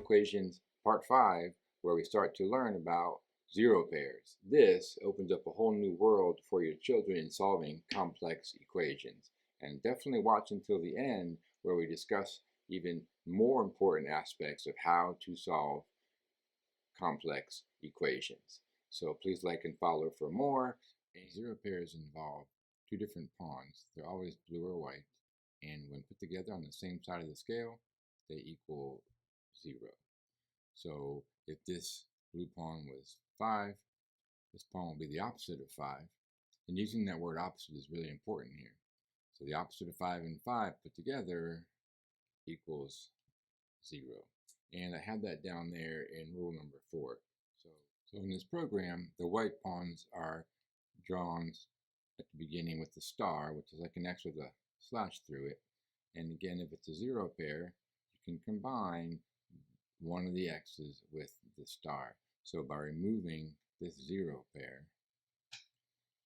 Equations Part 5, where we start to learn about zero pairs. This opens up a whole new world for your children in solving complex equations. And definitely watch until the end, where we discuss even more important aspects of how to solve complex equations. So please like and follow for more. Zero pairs involve two different pawns. They're always blue or white, and when put together on the same side of the scale, they equal 0. So if this blue pawn was 5, this pawn will be the opposite of 5. And using that word opposite is really important here. So the opposite of 5 and 5 put together equals 0. And I have that down there in rule number 4. So in this program, the white pawns are drawn at the beginning with the star, which is like an X with a slash through it. And again, if it's a zero pair, you can combine one of the X's with the star. So by removing this zero pair,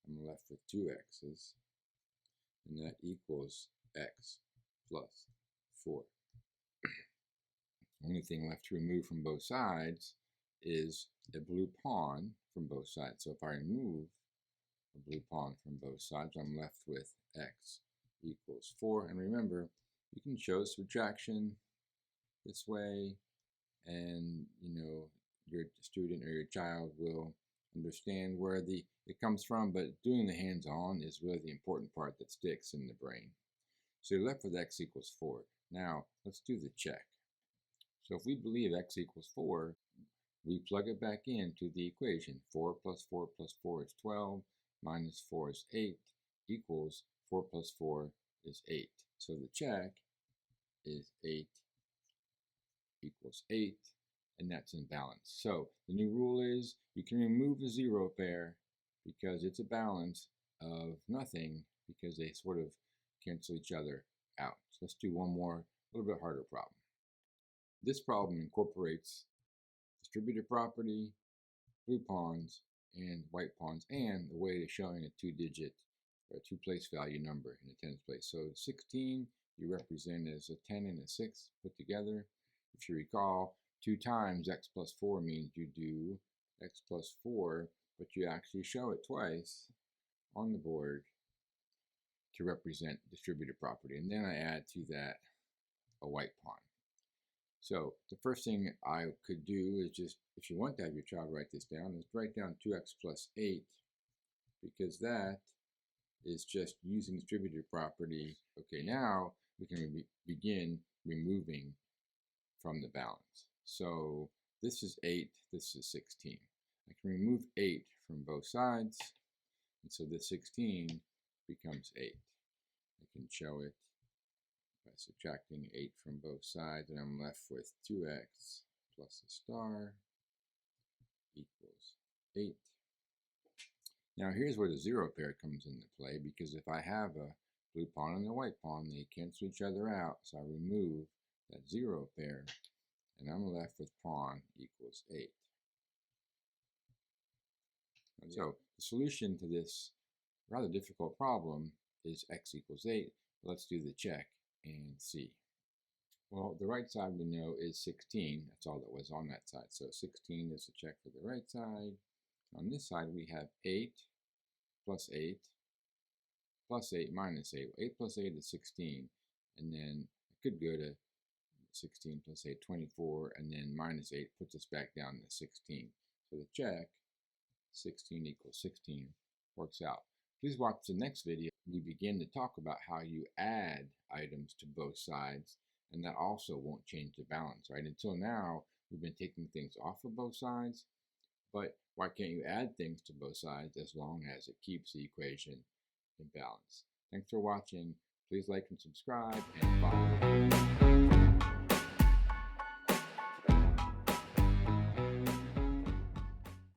I'm left with two X's, and that equals X plus 4. The only thing left to remove from both sides is a blue pawn from both sides. So if I remove a blue pawn from both sides, I'm left with X equals 4. And remember, you can show subtraction this way, and your student or your child will understand where it comes from, but doing the hands-on is really the important part that sticks in the brain. So you're left with X equals 4. Now let's do the check. So if we believe X equals 4, we plug it back into the equation. 4 plus 4 plus 4 is 12, minus 4 is 8, equals 4 plus 4 is 8. So the check is 8 equals 8, and that's in balance. So the new rule is you can remove a zero pair because it's a balance of nothing, because they sort of cancel each other out. So let's do one more, a little bit harder problem. This problem incorporates distributive property, blue pawns, and white pawns, and the way of showing a two-digit or two-place value number in a tens place. So 16 you represent as a 10 and a 6 put together. If you recall, 2 times x plus 4 means you do x plus 4, but you actually show it twice on the board to represent distributive property. And then I add to that a white pawn. So the first thing I could do is just, if you want to have your child write this down, is write down 2x plus 8, because that is just using distributive property. Okay, now we can begin removing from the balance. So this is 8, this is 16. I can remove 8 from both sides, and so this 16 becomes 8. I can show it by subtracting 8 from both sides, and I'm left with 2x plus a star equals 8. Now here's where the zero pair comes into play, because if I have a blue pawn and a white pawn, they cancel each other out, so I remove that zero pair, and I'm left with pawn equals 8. And so the solution to this rather difficult problem is x equals 8. Let's do the check and see. Well, the right side we know is 16. That's all that was on that side. So 16 is the check for the right side. On this side we have 8 plus 8 plus 8 minus 8. 8 plus 8 is 16. And then I could go to 16 plus 8, 24, and then minus 8 puts us back down to 16. So the check, 16 equals 16, works out. Please watch the next video. We begin to talk about how you add items to both sides, and that also won't change the balance, right? Until now, we've been taking things off of both sides, but why can't you add things to both sides as long as it keeps the equation in balance? Thanks for watching. Please like and subscribe, and follow.